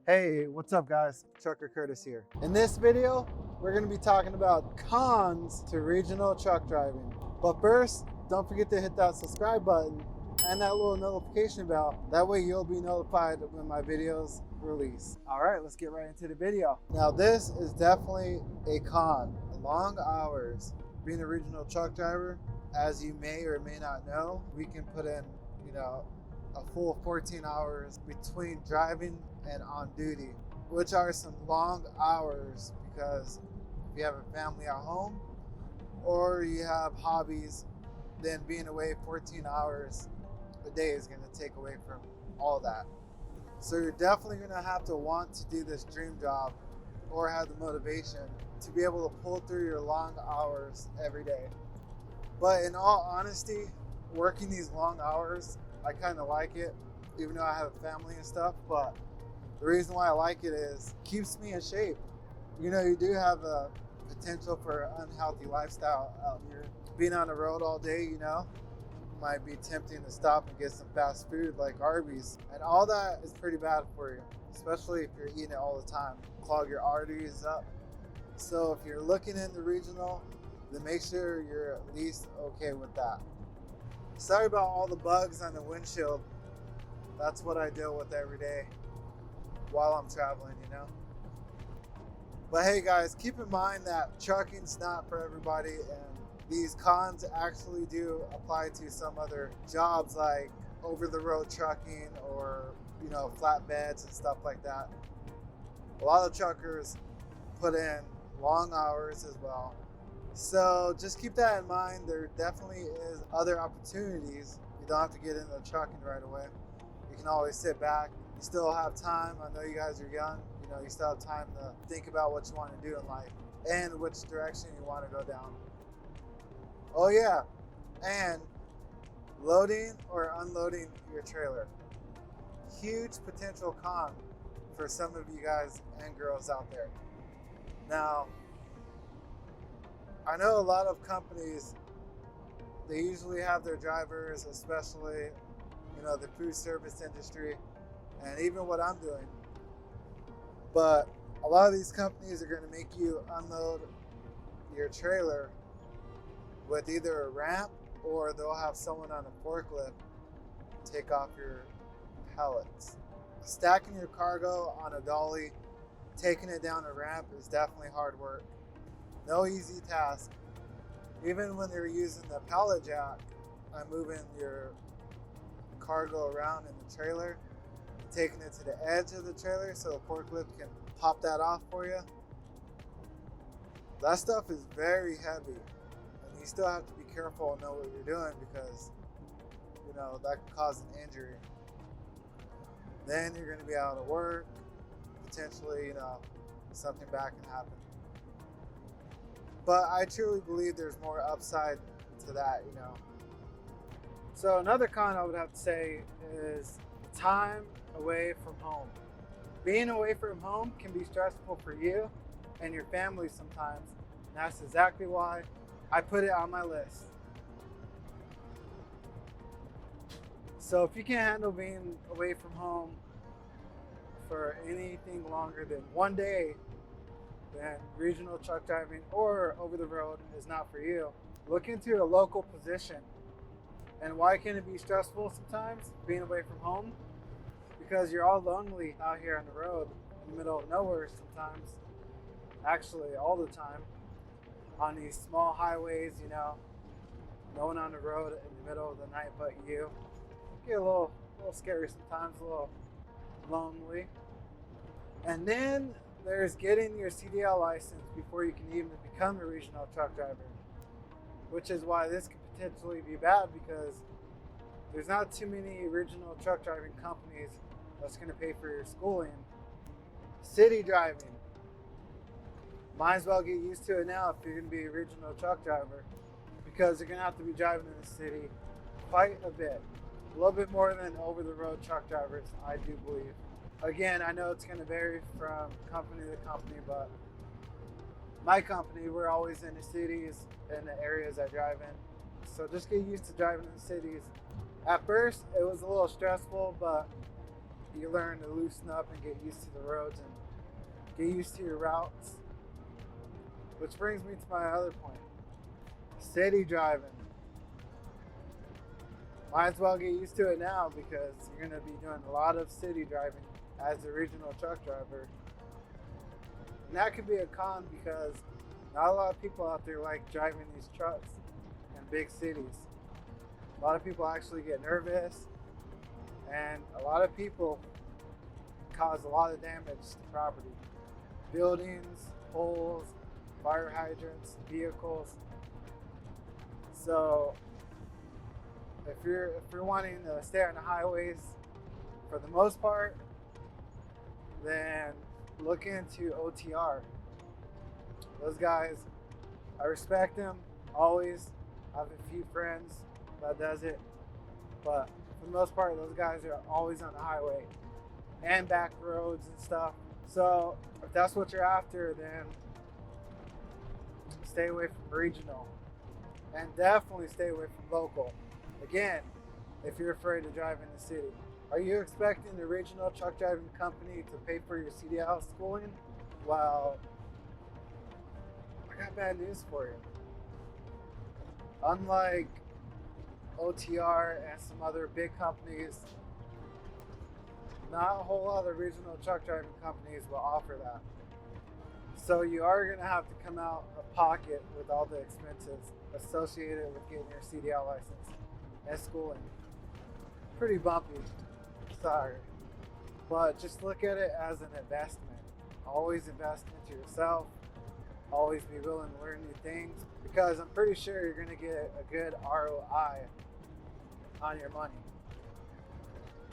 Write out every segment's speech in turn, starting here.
Hey, what's up guys? Trucker Curtis here. In this video, we're gonna be talking about cons to regional truck driving. But first, don't forget to hit that subscribe button and that little notification bell. That way you'll be notified when my videos release. All right, let's get right into the video. Now this is definitely a con. Long hours. Being a regional truck driver, as you may or may not know, we can put in, a full 14 hours between driving and on duty, which are some long hours because if you have a family at home or you have hobbies, then being away 14 hours a day is going to take away from all that. So you're definitely going to have to want to do this dream job or have the motivation to be able to pull through your long hours every day. But in all honesty, working these long hours, I kind of like it, even though I have a family and stuff. But the reason why I like it is it keeps me in shape. You do have a potential for unhealthy lifestyle out here. Being on the road all day, might be tempting to stop and get some fast food like Arby's. And all that is pretty bad for you, especially if you're eating it all the time. Clog your arteries up. So if you're looking into regional, then make sure you're at least okay with that. Sorry about all the bugs on the windshield. That's what I deal with every day while I'm traveling, But hey guys, keep in mind that trucking's not for everybody, and these cons actually do apply to some other jobs like over-the-road trucking or, flatbeds and stuff like that. A lot of truckers put in long hours as well. So just keep that in mind. There definitely is other opportunities. You don't have to get into trucking right away. You can always sit back. You still have time. I know you guys are young. You still have time to think about what you want to do in life and which direction you want to go down. Oh yeah, and loading or unloading your trailer. Huge potential con for some of you guys and girls out there. Now, I know a lot of companies, they usually have their drivers, especially, the food service industry, and even what I'm doing. But a lot of these companies are going to make you unload your trailer with either a ramp or they'll have someone on a forklift take off your pallets. Stacking your cargo on a dolly, taking it down a ramp is definitely hard work. No easy task. Even when they're using the pallet jack and moving your cargo around in the trailer, taking it to the edge of the trailer so the forklift can pop that off for you. That stuff is very heavy, and you still have to be careful and know what you're doing because, that could cause an injury. Then you're going to be out of work. Potentially, something bad can happen. But I truly believe there's more upside to that, So another con I would have to say is time away from home. Being away from home can be stressful for you and your family sometimes. And that's exactly why I put it on my list. So if you can't handle being away from home for anything longer than one day, then regional truck driving or over the road is not for you. Look into a local position. And why can it be stressful sometimes being away from home? Because you're all lonely out here on the road in the middle of nowhere sometimes. Actually, all the time. On these small highways, no one on the road in the middle of the night but you. Get a little scary sometimes, a little lonely. And then there's getting your CDL license before you can even become a regional truck driver, which is why this could potentially be bad because there's not too many regional truck driving companies that's going to pay for your schooling. City driving, might as well get used to it now if you're going to be a regional truck driver because you're going to have to be driving in the city quite a bit, a little bit more than over-the-road truck drivers, I do believe. Again, I know it's going to vary from company to company, but my company, we're always in the cities and the areas I drive in. So just get used to driving in the cities. At first, it was a little stressful, but you learn to loosen up and get used to the roads and get used to your routes. Which brings me to my other point. City driving. Might as well get used to it now because you're going to be doing a lot of city driving as a regional truck driver. And that could be a con because not a lot of people out there like driving these trucks in big cities. A lot of people actually get nervous, and a lot of people cause a lot of damage to property. Buildings, poles, fire hydrants, vehicles. So if you're wanting to stay on the highways for the most part, then look into OTR. Those guys, I respect them always. I have a few friends that does it, but for the most part, those guys are always on the highway and back roads and stuff. So if that's what you're after, then stay away from regional, and definitely stay away from local. Again, if you're afraid to drive in the city. Are you expecting the regional truck driving company to pay for your CDL schooling? Well, I got bad news for you. Unlike OTR and some other big companies, not a whole lot of regional truck driving companies will offer that. So you are going to have to come out of pocket with all the expenses associated with getting your CDL license and schooling. Pretty bumpy, sorry. But just look at it as an investment. Always invest into yourself. Always be willing to learn new things, because I'm pretty sure you're going to get a good ROI on your money.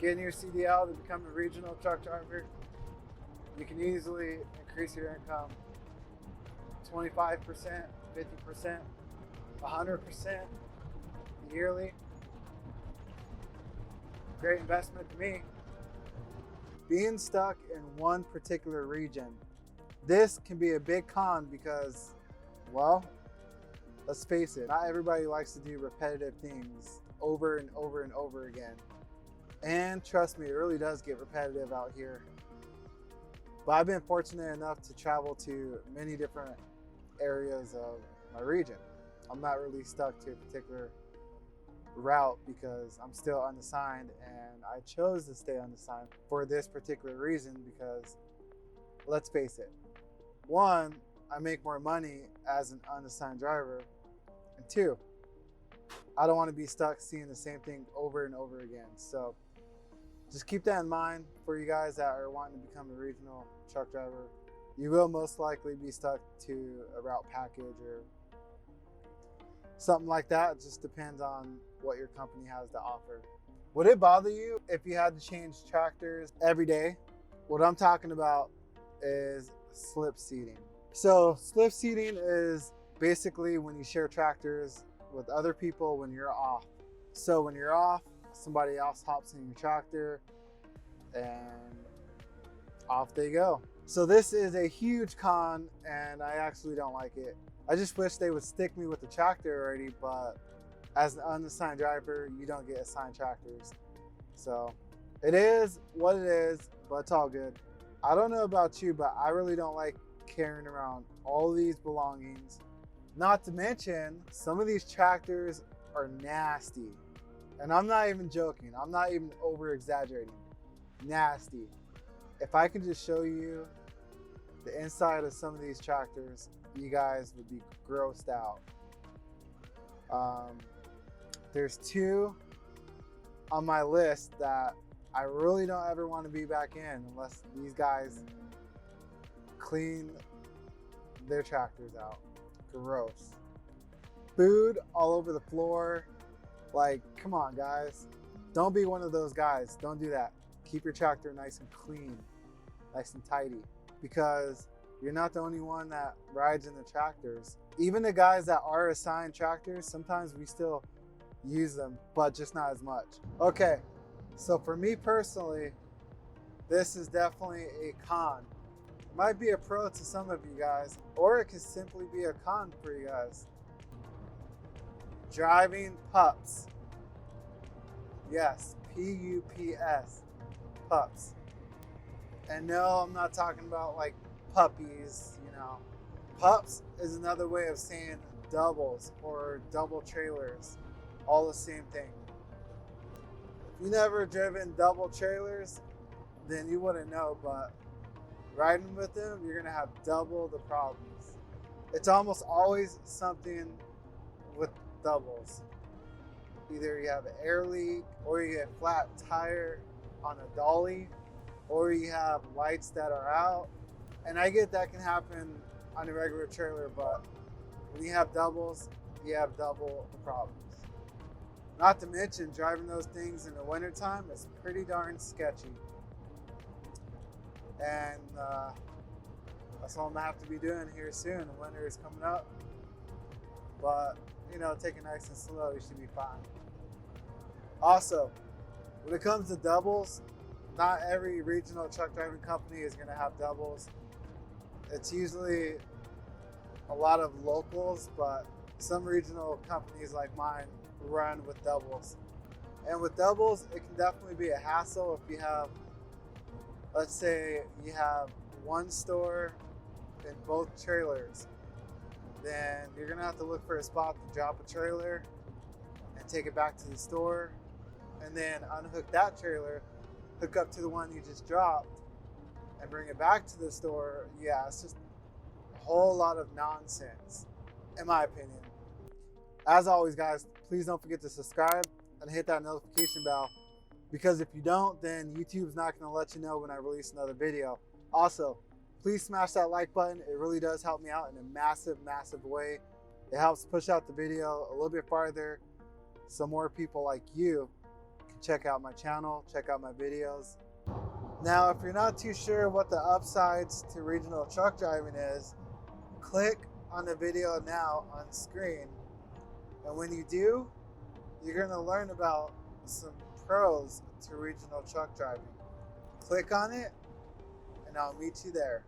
Getting your CDL to become a regional truck driver, you can easily increase your income 25%, 50%, 100% yearly. Great investment to me. Being stuck in one particular region, this can be a big con because, well, let's face it, not everybody likes to do repetitive things over and over and over again. And trust me, it really does get repetitive out here. But I've been fortunate enough to travel to many different areas of my region. I'm not really stuck to a particular route because I'm still unassigned, and I chose to stay unassigned for this particular reason because, let's face it, one, I make more money as an unassigned driver, and two, I don't want to be stuck seeing the same thing over and over again. So just keep that in mind for you guys that are wanting to become a regional truck driver. You will most likely be stuck to a route package or something like that. It just depends on what your company has to offer. Would it bother you if you had to change tractors every day? What I'm talking about is slip seating. So slip seating is basically when you share tractors with other people when you're off. So when you're off, somebody else hops in your tractor and off they go. So this is a huge con, and I actually don't like it. I just wish they would stick me with the tractor already, but as an unassigned driver, you don't get assigned tractors. So it is what it is, but it's all good. I don't know about you, but I really don't like carrying around all these belongings. Not to mention, some of these tractors are nasty. And I'm not even joking. I'm not even over exaggerating. Nasty. If I could just show you the inside of some of these tractors, you guys would be grossed out. There's two on my list that I really don't ever want to be back in unless these guys clean their tractors out. Gross. Food all over the floor. Like, come on, guys. Don't be one of those guys. Don't do that. Keep your tractor nice and clean, nice and tidy, because you're not the only one that rides in the tractors. Even the guys that are assigned tractors, sometimes we still use them, but just not as much. Okay, so for me personally, this is definitely a con. It might be a pro to some of you guys, or it could simply be a con for you guys. Driving pups. Yes, P-U-P-S, pups. And no, I'm not talking about like puppies, you know. Pups is another way of saying doubles or double trailers, all the same thing. If you never driven double trailers, then you wouldn't know, but riding with them, you're gonna have double the problems. It's almost always something with doubles. Either you have an air leak, or you get flat tire on a dolly, or you have lights that are out. And I get that can happen on a regular trailer, but when you have doubles, you have double the problems. Not to mention, driving those things in the wintertime is pretty darn sketchy. And that's all I'm gonna have to be doing here soon. The winter is coming up. But, you know, take it nice and slow, you should be fine. Also, when it comes to doubles, not every regional truck driving company is gonna have doubles. It's usually a lot of locals, but some regional companies like mine run with doubles. And with doubles, it can definitely be a hassle if you have, let's say you have one store in both trailers, then you're gonna have to look for a spot to drop a trailer and take it back to the store, and then unhook that trailer, hook up to the one you just dropped, and bring it back to the store. Yeah, it's just a whole lot of nonsense, in my opinion. As always, guys, please don't forget to subscribe and hit that notification bell, because if you don't, then YouTube's not going to let you know when I release another video. Also, please smash that like button. It really does help me out in a massive, massive way. It helps push out the video a little bit farther so more people like you can check out my channel, check out my videos. Now, if you're not too sure what the upsides to regional truck driving is, click on the video now on screen. And when you do, you're going to learn about some pros to regional truck driving. Click on it, and I'll meet you there.